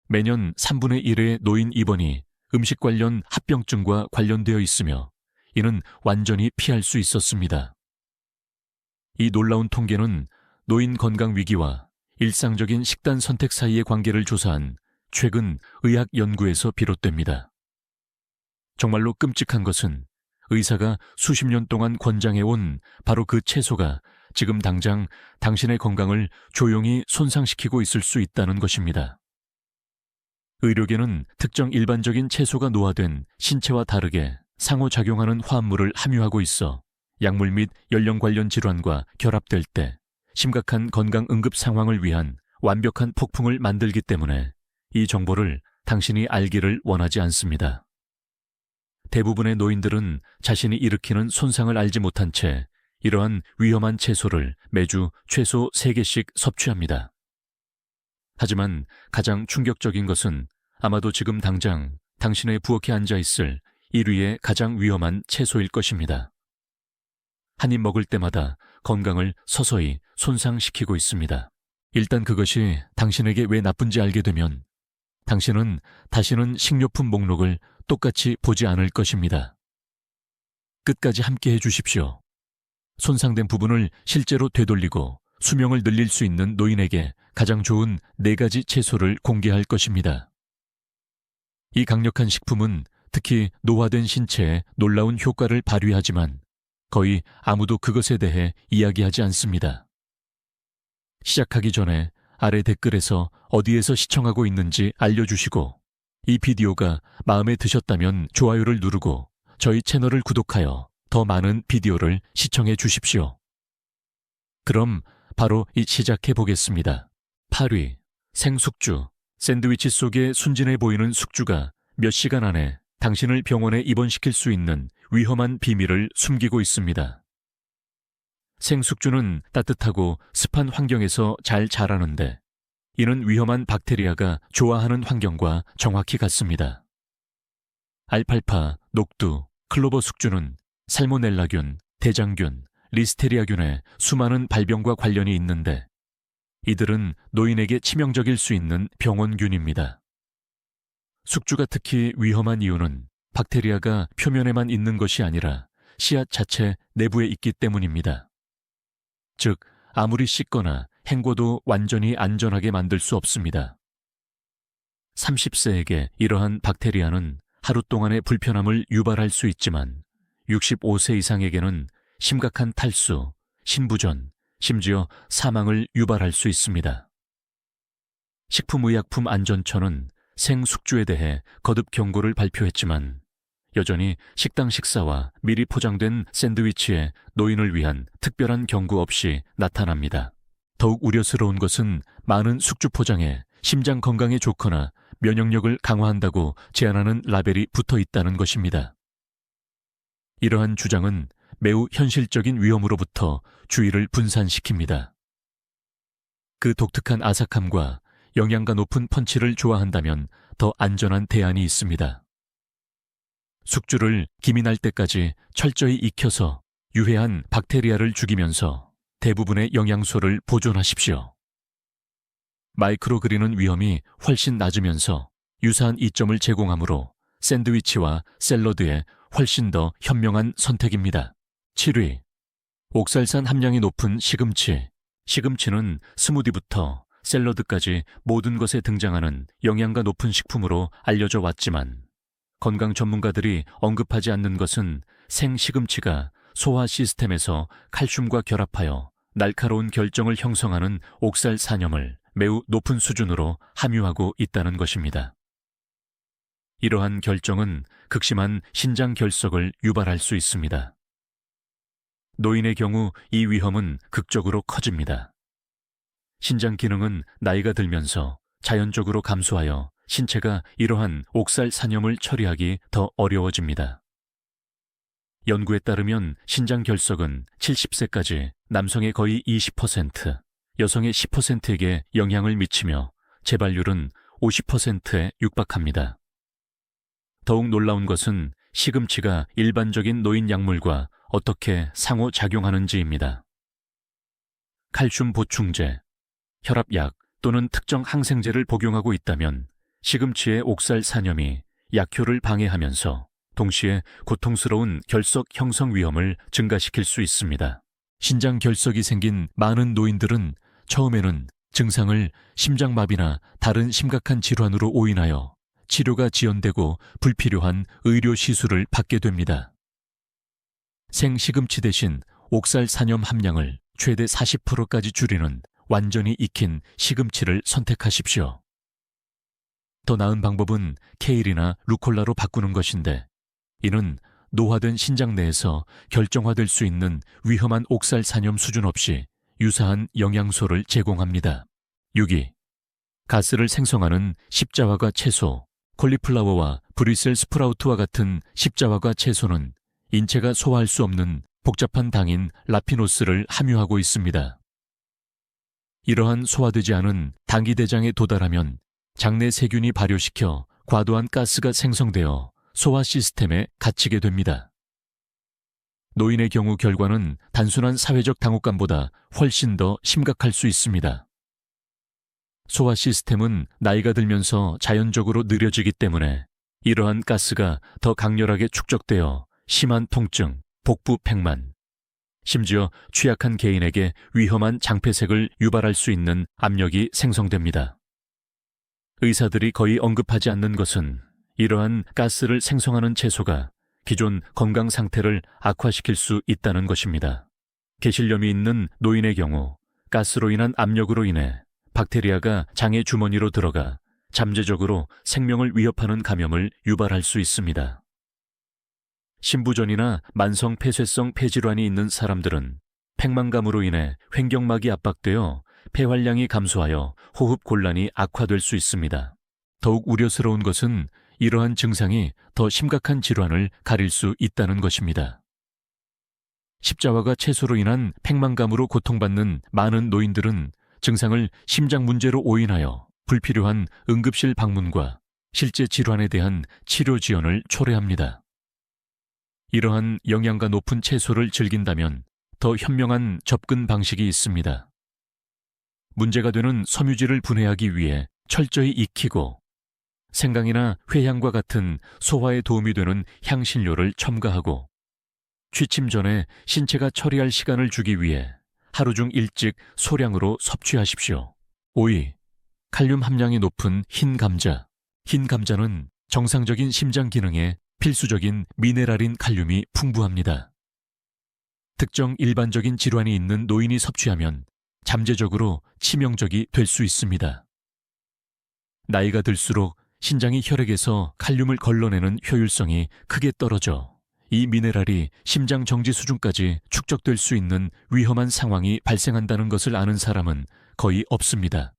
매년 3분의 1의 노인 입원이 음식 관련 합병증과 관련되어 있으며 이는 완전히 피할 수 있었습니다. 이 놀라운 통계는 노인 건강 위기와 일상적인 식단 선택 사이의 관계를 조사한 최근 의학 연구에서 비롯됩니다. 정말로 끔찍한 것은 의사가 수십 년 동안 권장해온 바로 그 채소가 지금 당장 당신의 건강을 조용히 손상시키고 있을 수 있다는 것입니다. 의료계는 특정 일반적인 채소가 노화된 신체와 다르게 상호작용하는 화합물을 함유하고 있어 약물 및 연령 관련 질환과 결합될 때 심각한 건강 응급 상황을 위한 완벽한 폭풍을 만들기 때문에 이 정보를 당신이 알기를 원하지 않습니다. 대부분의 노인들은 자신이 일으키는 손상을 알지 못한 채 이러한 위험한 채소를 매주 최소 3개씩 섭취합니다. 하지만 가장 충격적인 것은 아마도 지금 당장 당신의 부엌에 앉아있을 1위의 가장 위험한 채소일 것입니다. 한 입 먹을 때마다 건강을 서서히 손상시키고 있습니다. 일단 그것이 당신에게 왜 나쁜지 알게 되면 당신은 다시는 식료품 목록을 똑같이 보지 않을 것입니다. 끝까지 함께 해주십시오. 손상된 부분을 실제로 되돌리고 수명을 늘릴 수 있는 노인에게 가장 좋은 4가지 채소를 공개할 것입니다. 이 강력한 식품은 특히 노화된 신체에 놀라운 효과를 발휘하지만 거의 아무도 그것에 대해 이야기하지 않습니다. 시작하기 전에 아래 댓글에서 어디에서 시청하고 있는지 알려주시고 이 비디오가 마음에 드셨다면 좋아요를 누르고 저희 채널을 구독하여 더 많은 비디오를 시청해 주십시오. 그럼 바로 시작해 보겠습니다. 8위, 생숙주. 샌드위치 속에 순진해 보이는 숙주가 몇 시간 안에 당신을 병원에 입원시킬 수 있는 위험한 비밀을 숨기고 있습니다. 생숙주는 따뜻하고 습한 환경에서 잘 자라는데 이는 위험한 박테리아가 좋아하는 환경과 정확히 같습니다. 알팔파, 녹두, 클로버 숙주는 살모넬라균, 대장균, 리스테리아균의 수많은 발병과 관련이 있는데 이들은 노인에게 치명적일 수 있는 병원균입니다. 숙주가 특히 위험한 이유는 박테리아가 표면에만 있는 것이 아니라 씨앗 자체 내부에 있기 때문입니다. 즉, 아무리 씻거나 헹궈도 완전히 안전하게 만들 수 없습니다. 30세에게 이러한 박테리아는 하루 동안의 불편함을 유발할 수 있지만 65세 이상에게는 심각한 탈수, 신부전, 심지어 사망을 유발할 수 있습니다. 식품의약품안전처는 생숙주에 대해 거듭 경고를 발표했지만 여전히 식당 식사와 미리 포장된 샌드위치에 노인을 위한 특별한 경고 없이 나타납니다. 더욱 우려스러운 것은 많은 숙주 포장에 심장 건강에 좋거나 면역력을 강화한다고 제안하는 라벨이 붙어 있다는 것입니다. 이러한 주장은 매우 현실적인 위험으로부터 주의를 분산시킵니다. 그 독특한 아삭함과 영양가 높은 펀치를 좋아한다면 더 안전한 대안이 있습니다. 숙주를 김이 날 때까지 철저히 익혀서 유해한 박테리아를 죽이면서 대부분의 영양소를 보존하십시오. 마이크로그린은 위험이 훨씬 낮으면서 유사한 이점을 제공하므로 샌드위치와 샐러드에 훨씬 더 현명한 선택입니다. 7위, 옥살산 함량이 높은 시금치. 시금치는 스무디부터 샐러드까지 모든 것에 등장하는 영양가 높은 식품으로 알려져 왔지만 건강 전문가들이 언급하지 않는 것은 생시금치가 소화 시스템에서 칼슘과 결합하여 날카로운 결정을 형성하는 옥살산염을 매우 높은 수준으로 함유하고 있다는 것입니다. 이러한 결정은 극심한 신장 결석을 유발할 수 있습니다. 노인의 경우 이 위험은 극적으로 커집니다. 신장 기능은 나이가 들면서 자연적으로 감소하여 신체가 이러한 옥살산염을 처리하기 더 어려워집니다. 연구에 따르면 신장 결석은 70세까지 남성의 거의 20%, 여성의 10%에게 영향을 미치며 재발률은 50%에 육박합니다. 더욱 놀라운 것은 시금치가 일반적인 노인 약물과 어떻게 상호작용하는지입니다. 칼슘 보충제, 혈압약 또는 특정 항생제를 복용하고 있다면 시금치의 옥살 산염이 약효를 방해하면서 동시에 고통스러운 결석 형성 위험을 증가시킬 수 있습니다. 신장 결석이 생긴 많은 노인들은 처음에는 증상을 심장마비나 다른 심각한 질환으로 오인하여 치료가 지연되고 불필요한 의료 시술을 받게 됩니다. 생시금치 대신 옥살 산염 함량을 최대 40%까지 줄이는 완전히 익힌 시금치를 선택하십시오. 더 나은 방법은 케일이나 루콜라로 바꾸는 것인데, 이는 노화된 신장 내에서 결정화될 수 있는 위험한 옥살 산염 수준 없이 유사한 영양소를 제공합니다. 6위. 가스를 생성하는 십자화과 채소, 콜리플라워와 브리셀 스프라우트와 같은 십자화과 채소는 인체가 소화할 수 없는 복잡한 당인 라피노스를 함유하고 있습니다. 이러한 소화되지 않은 당이 대장에 도달하면 장내 세균이 발효시켜 과도한 가스가 생성되어 소화 시스템에 갇히게 됩니다. 노인의 경우 결과는 단순한 사회적 당혹감보다 훨씬 더 심각할 수 있습니다. 소화 시스템은 나이가 들면서 자연적으로 느려지기 때문에 이러한 가스가 더 강렬하게 축적되어 심한 통증, 복부 팽만, 심지어 취약한 개인에게 위험한 장폐색을 유발할 수 있는 압력이 생성됩니다. 의사들이 거의 언급하지 않는 것은 이러한 가스를 생성하는 채소가 기존 건강 상태를 악화시킬 수 있다는 것입니다. 개실염이 있는 노인의 경우 가스로 인한 압력으로 인해 박테리아가 장의 주머니로 들어가 잠재적으로 생명을 위협하는 감염을 유발할 수 있습니다. 신부전이나 만성 폐쇄성 폐질환이 있는 사람들은 팽만감으로 인해 횡격막이 압박되어 폐활량이 감소하여 호흡 곤란이 악화될 수 있습니다. 더욱 우려스러운 것은 이러한 증상이 더 심각한 질환을 가릴 수 있다는 것입니다. 십자화가 채소로 인한 팽만감으로 고통받는 많은 노인들은 증상을 심장 문제로 오인하여 불필요한 응급실 방문과 실제 질환에 대한 치료 지연을 초래합니다. 이러한 영양가 높은 채소를 즐긴다면 더 현명한 접근 방식이 있습니다. 문제가 되는 섬유질을 분해하기 위해 철저히 익히고 생강이나 회향과 같은 소화에 도움이 되는 향신료를 첨가하고 취침 전에 신체가 처리할 시간을 주기 위해 하루 중 일찍 소량으로 섭취하십시오. 5위. 칼륨 함량이 높은 흰 감자. 흰 감자는 정상적인 심장 기능에 필수적인 미네랄인 칼륨이 풍부합니다. 특정 일반적인 질환이 있는 노인이 섭취하면 잠재적으로 치명적이 될 수 있습니다. 나이가 들수록 신장이 혈액에서 칼륨을 걸러내는 효율성이 크게 떨어져 이 미네랄이 심장 정지 수준까지 축적될 수 있는 위험한 상황이 발생한다는 것을 아는 사람은 거의 없습니다.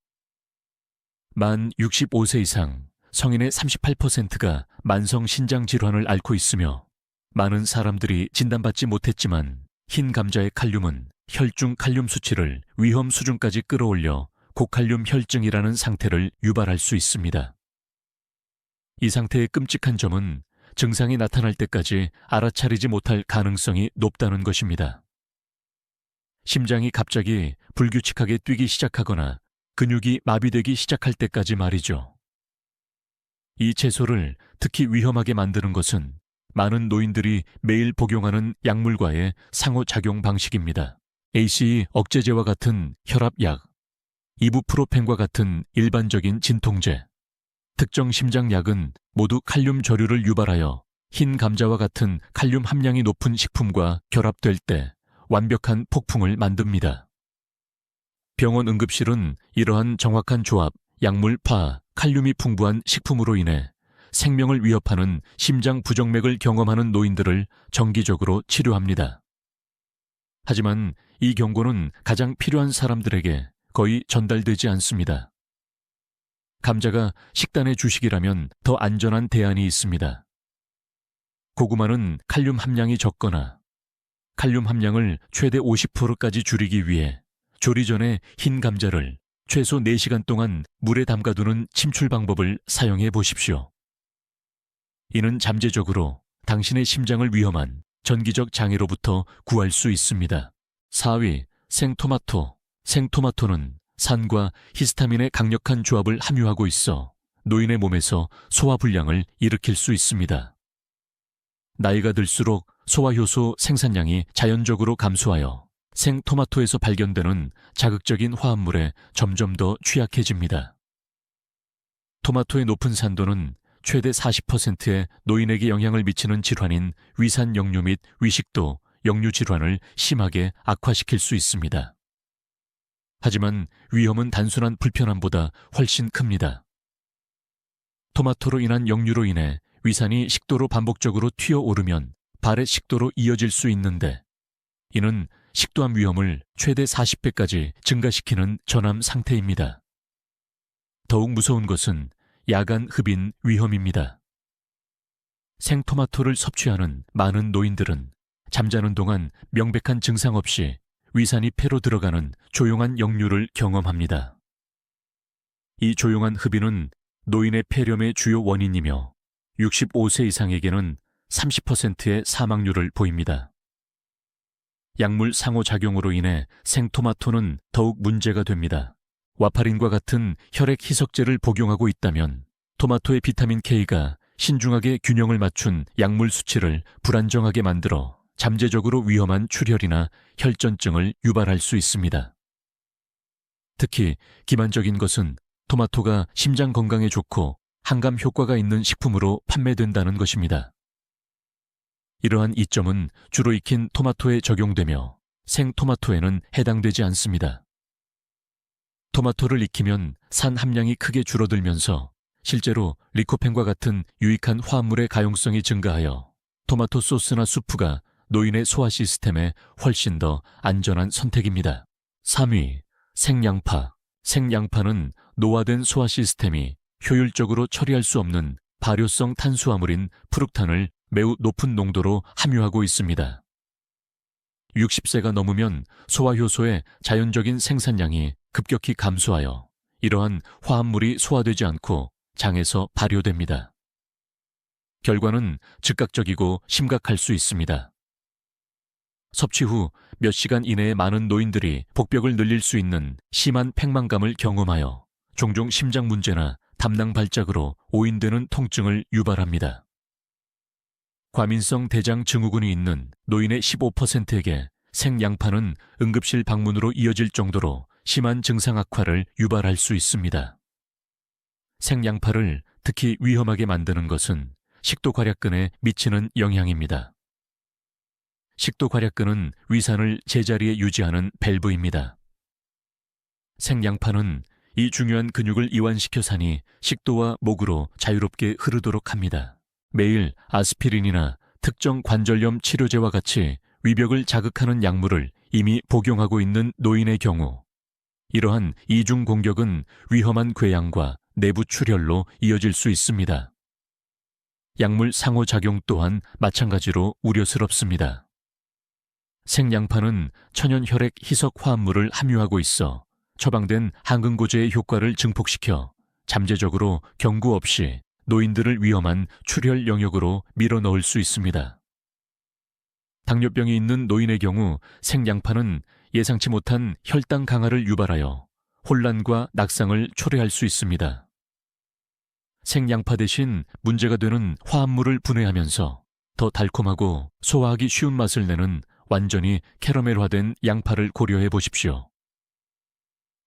만 65세 이상 성인의 38%가 만성 신장 질환을 앓고 있으며 많은 사람들이 진단받지 못했지만 흰 감자의 칼륨은 혈중 칼륨 수치를 위험 수준까지 끌어올려 고칼륨 혈증이라는 상태를 유발할 수 있습니다. 이 상태의 끔찍한 점은 증상이 나타날 때까지 알아차리지 못할 가능성이 높다는 것입니다. 심장이 갑자기 불규칙하게 뛰기 시작하거나 근육이 마비되기 시작할 때까지 말이죠. 이 채소를 특히 위험하게 만드는 것은 많은 노인들이 매일 복용하는 약물과의 상호작용 방식입니다. ACE 억제제와 같은 혈압약, 이부프로펜과 같은 일반적인 진통제, 특정 심장약은 모두 칼륨 저류를 유발하여 흰 감자와 같은 칼륨 함량이 높은 식품과 결합될 때 완벽한 폭풍을 만듭니다. 병원 응급실은 이러한 정확한 조합, 약물파, 칼륨이 풍부한 식품으로 인해 생명을 위협하는 심장 부정맥을 경험하는 노인들을 정기적으로 치료합니다. 하지만 이 경고는 가장 필요한 사람들에게 거의 전달되지 않습니다. 감자가 식단의 주식이라면 더 안전한 대안이 있습니다. 고구마는 칼륨 함량이 적거나 칼륨 함량을 최대 50%까지 줄이기 위해 조리 전에 흰 감자를 최소 4시간 동안 물에 담가두는 침출 방법을 사용해 보십시오. 이는 잠재적으로 당신의 심장을 위험한 전기적 장애로부터 구할 수 있습니다. 4위, 생토마토. 생토마토는 산과 히스타민의 강력한 조합을 함유하고 있어 노인의 몸에서 소화불량을 일으킬 수 있습니다. 나이가 들수록 소화효소 생산량이 자연적으로 감소하여 생토마토에서 발견되는 자극적인 화합물에 점점 더 취약해집니다. 토마토의 높은 산도는 최대 40%의 노인에게 영향을 미치는 질환인 위산 역류 및 위식도, 역류 질환을 심하게 악화시킬 수 있습니다. 하지만 위험은 단순한 불편함보다 훨씬 큽니다. 토마토로 인한 역류로 인해 위산이 식도로 반복적으로 튀어오르면 발의 식도로 이어질 수 있는데, 이는 식도암 위험을 최대 40배까지 증가시키는 전암 상태입니다. 더욱 무서운 것은 야간 흡인 위험입니다. 생토마토를 섭취하는 많은 노인들은 잠자는 동안 명백한 증상 없이 위산이 폐로 들어가는 조용한 역류를 경험합니다. 이 조용한 흡인은 노인의 폐렴의 주요 원인이며 65세 이상에게는 30%의 사망률을 보입니다. 약물 상호작용으로 인해 생토마토는 더욱 문제가 됩니다. 와파린과 같은 혈액 희석제를 복용하고 있다면 토마토의 비타민 K가 신중하게 균형을 맞춘 약물 수치를 불안정하게 만들어 잠재적으로 위험한 출혈이나 혈전증을 유발할 수 있습니다. 특히 기만적인 것은 토마토가 심장 건강에 좋고 항암 효과가 있는 식품으로 판매된다는 것입니다. 이러한 이점은 주로 익힌 토마토에 적용되며 생토마토에는 해당되지 않습니다. 토마토를 익히면 산 함량이 크게 줄어들면서 실제로 리코펜과 같은 유익한 화합물의 가용성이 증가하여 토마토 소스나 수프가 노인의 소화 시스템에 훨씬 더 안전한 선택입니다. 3위, 생양파. 생양파는 노화된 소화 시스템이 효율적으로 처리할 수 없는 발효성 탄수화물인 프룩탄을 매우 높은 농도로 함유하고 있습니다. 60세가 넘으면 소화효소의 자연적인 생산량이 급격히 감소하여 이러한 화합물이 소화되지 않고 장에서 발효됩니다. 결과는 즉각적이고 심각할 수 있습니다. 섭취 후 몇 시간 이내에 많은 노인들이 복벽을 늘릴 수 있는 심한 팽만감을 경험하여 종종 심장 문제나 담낭 발작으로 오인되는 통증을 유발합니다. 과민성 대장 증후군이 있는 노인의 15%에게 생양파는 응급실 방문으로 이어질 정도로 심한 증상 악화를 유발할 수 있습니다. 생양파를 특히 위험하게 만드는 것은 식도괄약근에 미치는 영향입니다. 식도괄약근은 위산을 제자리에 유지하는 밸브입니다. 생양파는 이 중요한 근육을 이완시켜 산이 식도와 목으로 자유롭게 흐르도록 합니다. 매일 아스피린이나 특정 관절염 치료제와 같이 위벽을 자극하는 약물을 이미 복용하고 있는 노인의 경우 이러한 이중 공격은 위험한 궤양과 내부 출혈로 이어질 수 있습니다. 약물 상호작용 또한 마찬가지로 우려스럽습니다. 생양파는 천연 혈액 희석 화합물을 함유하고 있어 처방된 항응고제의 효과를 증폭시켜 잠재적으로 경고 없이 노인들을 위험한 출혈 영역으로 밀어넣을 수 있습니다. 당뇨병이 있는 노인의 경우 생양파는 예상치 못한 혈당 강화를 유발하여 혼란과 낙상을 초래할 수 있습니다. 생양파 대신 문제가 되는 화합물을 분해하면서 더 달콤하고 소화하기 쉬운 맛을 내는 완전히 캐러멜화된 양파를 고려해 보십시오.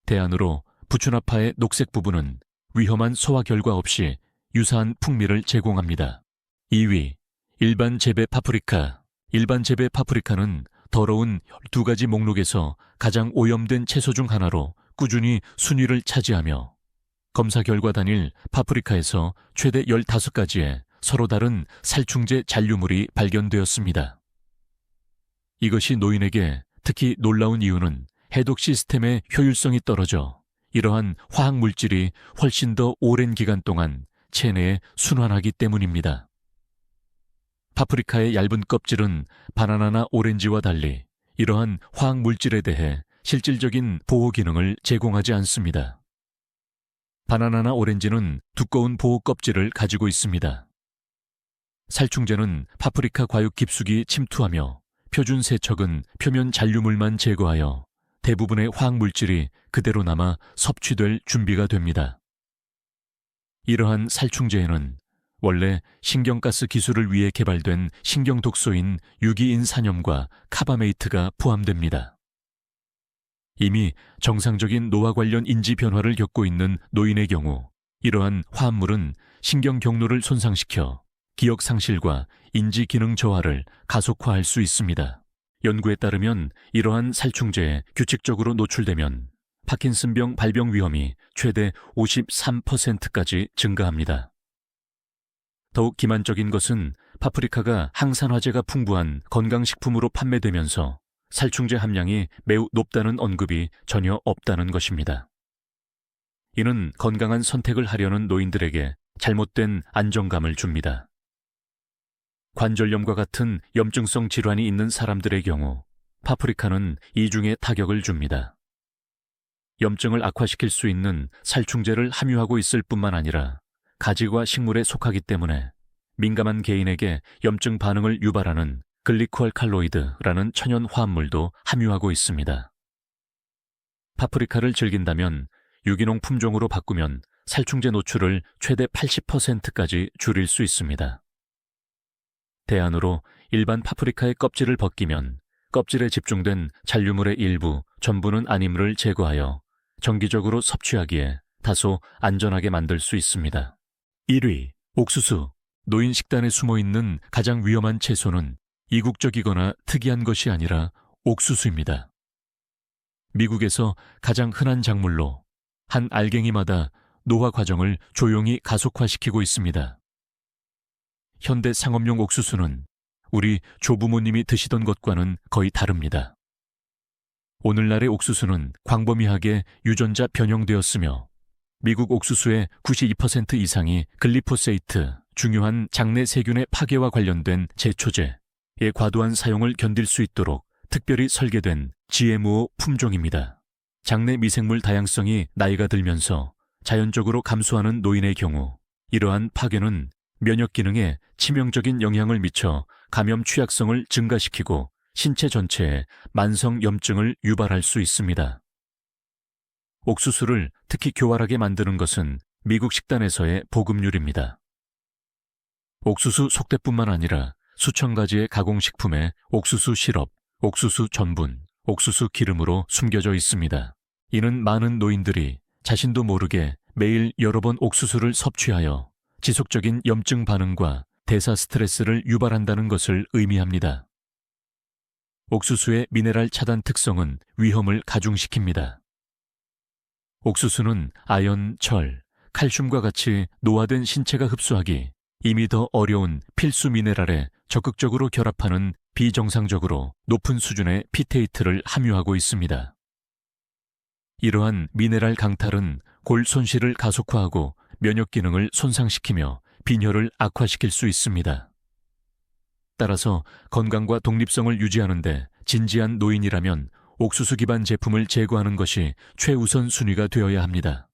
대안으로 부추나파의 녹색 부분은 위험한 소화 결과 없이 유사한 풍미를 제공합니다. 2위, 일반 재배 파프리카. 일반 재배 파프리카는 더러운 12가지 목록에서 가장 오염된 채소 중 하나로 꾸준히 순위를 차지하며 검사 결과 단일 파프리카에서 최대 15가지의 서로 다른 살충제 잔류물이 발견되었습니다. 이것이 노인에게 특히 놀라운 이유는 해독 시스템의 효율성이 떨어져 이러한 화학 물질이 훨씬 더 오랜 기간 동안 체내에 순환하기 때문입니다. 파프리카의 얇은 껍질은 바나나나 오렌지와 달리 이러한 화학 물질에 대해 실질적인 보호 기능을 제공하지 않습니다. 바나나나 오렌지는 두꺼운 보호 껍질을 가지고 있습니다. 살충제는 파프리카 과육 깊숙이 침투하며 표준 세척은 표면 잔류물만 제거하여 대부분의 화학 물질이 그대로 남아 섭취될 준비가 됩니다. 이러한 살충제에는 원래 신경가스 기술을 위해 개발된 신경독소인 유기인산염과 카바메이트가 포함됩니다. 이미 정상적인 노화 관련 인지 변화를 겪고 있는 노인의 경우 이러한 화합물은 신경 경로를 손상시켜 기억 상실과 인지 기능 저하를 가속화할 수 있습니다. 연구에 따르면 이러한 살충제에 규칙적으로 노출되면 파킨슨병 발병 위험이 최대 53%까지 증가합니다. 더욱 기만적인 것은 파프리카가 항산화제가 풍부한 건강식품으로 판매되면서 살충제 함량이 매우 높다는 언급이 전혀 없다는 것입니다. 이는 건강한 선택을 하려는 노인들에게 잘못된 안정감을 줍니다. 관절염과 같은 염증성 질환이 있는 사람들의 경우 파프리카는 이중의 타격을 줍니다. 염증을 악화시킬 수 있는 살충제를 함유하고 있을 뿐만 아니라 가지과 식물에 속하기 때문에 민감한 개인에게 염증 반응을 유발하는 글리코알칼로이드라는 천연 화합물도 함유하고 있습니다. 파프리카를 즐긴다면 유기농 품종으로 바꾸면 살충제 노출을 최대 80%까지 줄일 수 있습니다. 대안으로 일반 파프리카의 껍질을 벗기면 껍질에 집중된 잔류물의 일부, 전부는 아님을 제거하여 정기적으로 섭취하기에 다소 안전하게 만들 수 있습니다. 1위, 옥수수. 노인 식단에 숨어있는 가장 위험한 채소는 이국적이거나 특이한 것이 아니라 옥수수입니다. 미국에서 가장 흔한 작물로 한 알갱이마다 노화 과정을 조용히 가속화시키고 있습니다. 현대 상업용 옥수수는 우리 조부모님이 드시던 것과는 거의 다릅니다. 오늘날의 옥수수는 광범위하게 유전자 변형되었으며 미국 옥수수의 92% 이상이 글리포세이트, 중요한 장내 세균의 파괴와 관련된 제초제의 과도한 사용을 견딜 수 있도록 특별히 설계된 GMO 품종입니다. 장내 미생물 다양성이 나이가 들면서 자연적으로 감소하는 노인의 경우 이러한 파괴는 면역 기능에 치명적인 영향을 미쳐 감염 취약성을 증가시키고 신체 전체에 만성 염증을 유발할 수 있습니다. 옥수수를 특히 교활하게 만드는 것은 미국 식단에서의 보급률입니다. 옥수수 속대뿐만 아니라 수천 가지의 가공식품에 옥수수 시럽, 옥수수 전분, 옥수수 기름으로 숨겨져 있습니다. 이는 많은 노인들이 자신도 모르게 매일 여러 번 옥수수를 섭취하여 지속적인 염증 반응과 대사 스트레스를 유발한다는 것을 의미합니다. 옥수수의 미네랄 차단 특성은 위험을 가중시킵니다. 옥수수는 아연, 철, 칼슘과 같이 노화된 신체가 흡수하기 이미 더 어려운 필수 미네랄에 적극적으로 결합하는 비정상적으로 높은 수준의 피테이트를 함유하고 있습니다. 이러한 미네랄 강탈은 골 손실을 가속화하고 면역 기능을 손상시키며 빈혈을 악화시킬 수 있습니다. 따라서 건강과 독립성을 유지하는 데 진지한 노인이라면 옥수수 기반 제품을 제거하는 것이 최우선 순위가 되어야 합니다.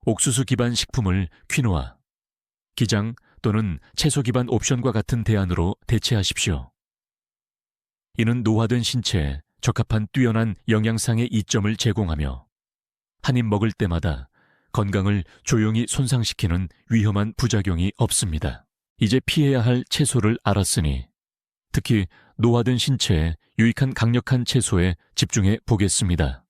옥수수 기반 식품을 퀴노아, 기장 또는 채소 기반 옵션과 같은 대안으로 대체하십시오. 이는 노화된 신체에 적합한 뛰어난 영양상의 이점을 제공하며 한 입 먹을 때마다 건강을 조용히 손상시키는 위험한 부작용이 없습니다. 이제 피해야 할 채소를 알았으니 특히 노화된 신체에 유익한 강력한 채소에 집중해 보겠습니다.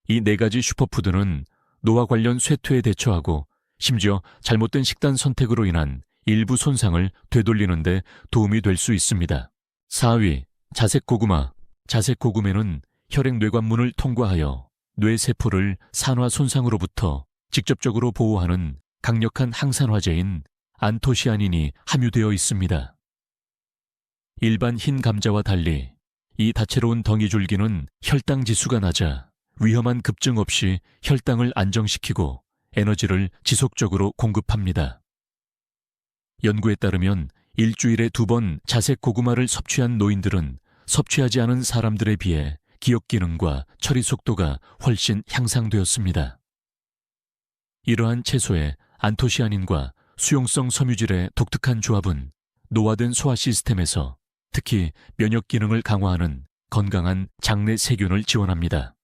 이 4가지 슈퍼푸드는 노화 관련 쇠퇴에 대처하고 심지어 잘못된 식단 선택으로 인한 일부 손상을 되돌리는 데 도움이 될 수 있습니다. 4위, 자색고구마. 자색고구마는 혈액-뇌관문을 통과하여 뇌세포를 산화 손상으로부터 직접적으로 보호하는 강력한 항산화제인 안토시아닌이 함유되어 있습니다. 일반 흰 감자와 달리 이 다채로운 덩이줄기는 혈당 지수가 낮아 위험한 급증 없이 혈당을 안정시키고 에너지를 지속적으로 공급합니다. 연구에 따르면 일주일에 2번 자색 고구마를 섭취한 노인들은 섭취하지 않은 사람들에 비해 기억 기능과 처리 속도가 훨씬 향상되었습니다. 이러한 채소의 안토시아닌과 수용성 섬유질의 독특한 조합은 노화된 소화 시스템에서 특히 면역 기능을 강화하는 건강한 장내 세균을 지원합니다.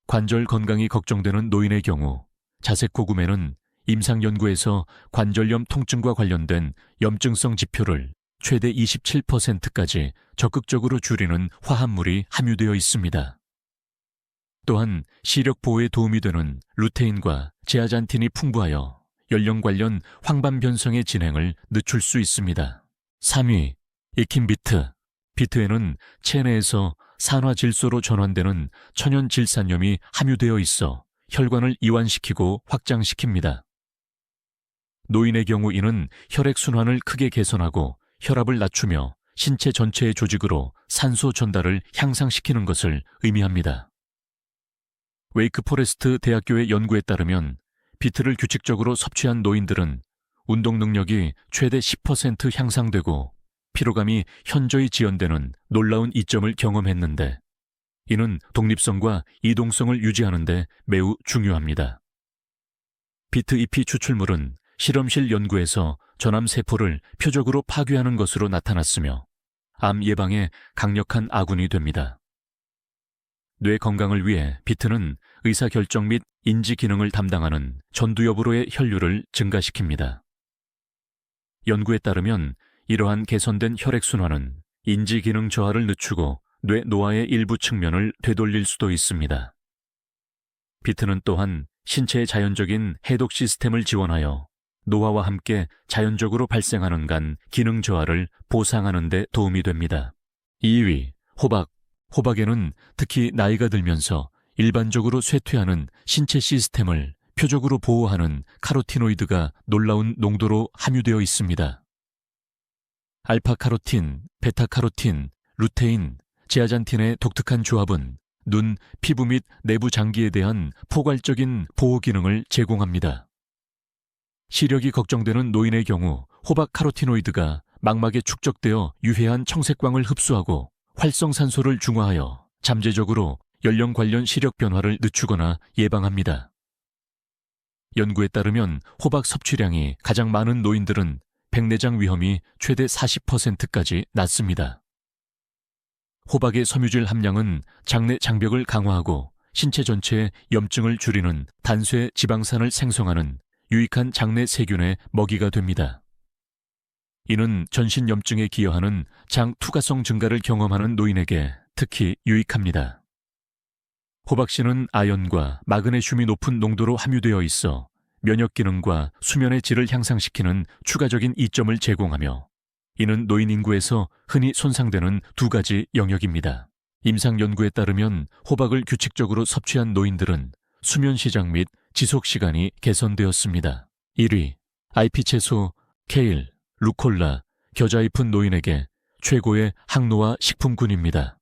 관절 건강이 걱정되는 노인의 경우 자색고구매는 임상연구에서 관절염 통증과 관련된 염증성 지표를 최대 27%까지 적극적으로 줄이는 화합물이 함유되어 있습니다. 또한 시력 보호에 도움이 되는 루테인과 제아잔틴이 풍부하여 연령 관련 황반 변성의 진행을 늦출 수 있습니다. 3위, 이킨비트. 비트에는 체내에서 산화질소로 전환되는 천연질산염이 함유되어 있어 혈관을 이완시키고 확장시킵니다. 노인의 경우 이는 혈액순환을 크게 개선하고 혈압을 낮추며 신체 전체의 조직으로 산소 전달을 향상시키는 것을 의미합니다. 웨이크 포레스트 대학교의 연구에 따르면 비트를 규칙적으로 섭취한 노인들은 운동 능력이 최대 10% 향상되고 피로감이 현저히 지연되는 놀라운 이점을 경험했는데, 이는 독립성과 이동성을 유지하는 데 매우 중요합니다. 비트 잎이 추출물은 실험실 연구에서 전암세포를 표적으로 파괴하는 것으로 나타났으며 암 예방에 강력한 아군이 됩니다. 뇌 건강을 위해 비트는 의사결정 및 인지 기능을 담당하는 전두엽으로의 혈류를 증가시킵니다. 연구에 따르면 이러한 개선된 혈액순환은 인지 기능 저하를 늦추고 뇌 노화의 일부 측면을 되돌릴 수도 있습니다. 비트는 또한 신체의 자연적인 해독 시스템을 지원하여 노화와 함께 자연적으로 발생하는 간 기능 저하를 보상하는 데 도움이 됩니다. 2위, 호박. 호박에는 특히 나이가 들면서 일반적으로 쇠퇴하는 신체 시스템을 표적으로 보호하는 카로티노이드가 놀라운 농도로 함유되어 있습니다. 알파카로틴, 베타카로틴, 루테인, 제아잔틴의 독특한 조합은 눈, 피부 및 내부 장기에 대한 포괄적인 보호 기능을 제공합니다. 시력이 걱정되는 노인의 경우 호박 카로티노이드가 망막에 축적되어 유해한 청색광을 흡수하고 활성산소를 중화하여 잠재적으로 연령 관련 시력 변화를 늦추거나 예방합니다. 연구에 따르면 호박 섭취량이 가장 많은 노인들은 백내장 위험이 최대 40%까지 낮습니다. 호박의 섬유질 함량은 장내 장벽을 강화하고 신체 전체의 염증을 줄이는 단쇄 지방산을 생성하는 유익한 장내 세균의 먹이가 됩니다. 이는 전신 염증에 기여하는 장 투과성 증가를 경험하는 노인에게 특히 유익합니다. 호박씨는 아연과 마그네슘이 높은 농도로 함유되어 있어 면역 기능과 수면의 질을 향상시키는 추가적인 이점을 제공하며, 이는 노인 인구에서 흔히 손상되는 두 가지 영역입니다. 임상 연구에 따르면 호박을 규칙적으로 섭취한 노인들은 수면 시작 및 지속 시간이 개선되었습니다. 1위, IP 채소, 케일, 루콜라, 겨자잎은 노인에게 최고의 항노화 식품군입니다.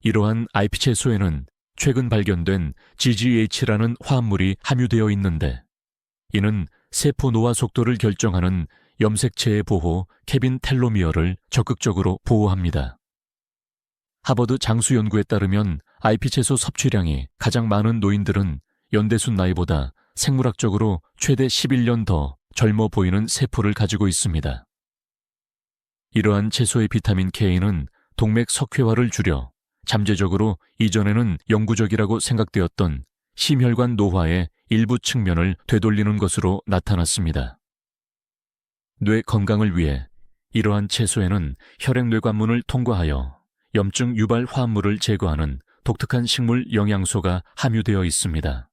이러한 IP 채소에는 최근 발견된 GGH라는 화합물이 함유되어 있는데, 이는 세포 노화 속도를 결정하는 염색체의 보호 케빈 텔로미어를 적극적으로 보호합니다. 하버드 장수 연구에 따르면 IP 채소 섭취량이 가장 많은 노인들은 연대순 나이보다 생물학적으로 최대 11년 더 젊어 보이는 세포를 가지고 있습니다. 이러한 채소의 비타민 K는 동맥 석회화를 줄여 잠재적으로 이전에는 영구적이라고 생각되었던 심혈관 노화의 일부 측면을 되돌리는 것으로 나타났습니다. 뇌 건강을 위해 이러한 채소에는 혈액뇌관문을 통과하여 염증 유발 화합물을 제거하는 독특한 식물 영양소가 함유되어 있습니다.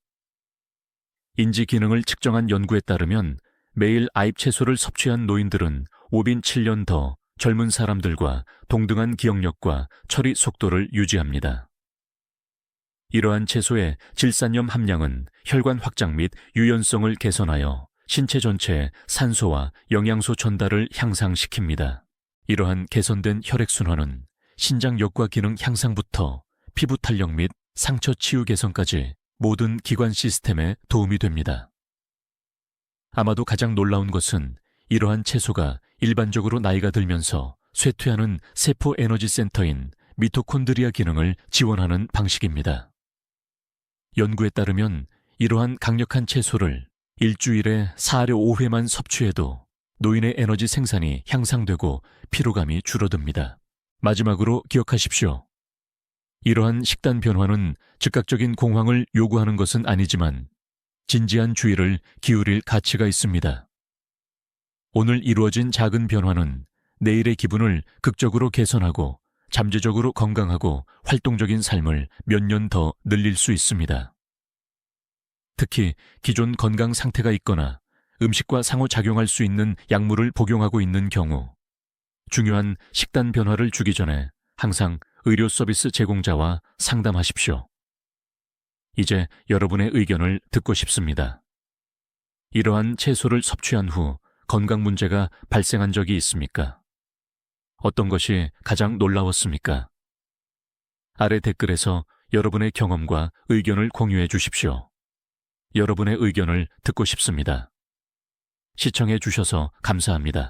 인지 기능을 측정한 연구에 따르면 매일 아잎 채소를 섭취한 노인들은 5빈 7년 더 젊은 사람들과 동등한 기억력과 처리 속도를 유지합니다. 이러한 채소의 질산염 함량은 혈관 확장 및 유연성을 개선하여 신체 전체의 산소와 영양소 전달을 향상시킵니다. 이러한 개선된 혈액순환은 신장 역과 기능 향상부터 피부 탄력 및 상처 치유 개선까지 모든 기관 시스템에 도움이 됩니다. 아마도 가장 놀라운 것은 이러한 채소가 일반적으로 나이가 들면서 쇠퇴하는 세포 에너지 센터인 미토콘드리아 기능을 지원하는 방식입니다. 연구에 따르면 이러한 강력한 채소를 일주일에 4회 5회만 섭취해도 노인의 에너지 생산이 향상되고 피로감이 줄어듭니다. 마지막으로 기억하십시오. 이러한 식단 변화는 즉각적인 공황을 요구하는 것은 아니지만 진지한 주의를 기울일 가치가 있습니다. 오늘 이루어진 작은 변화는 내일의 기분을 극적으로 개선하고 잠재적으로 건강하고 활동적인 삶을 몇 년 더 늘릴 수 있습니다. 특히 기존 건강 상태가 있거나 음식과 상호작용할 수 있는 약물을 복용하고 있는 경우 중요한 식단 변화를 주기 전에 항상 의료 서비스 제공자와 상담하십시오. 이제 여러분의 의견을 듣고 싶습니다. 이러한 채소를 섭취한 후 건강 문제가 발생한 적이 있습니까? 어떤 것이 가장 놀라웠습니까? 아래 댓글에서 여러분의 경험과 의견을 공유해 주십시오. 여러분의 의견을 듣고 싶습니다. 시청해 주셔서 감사합니다.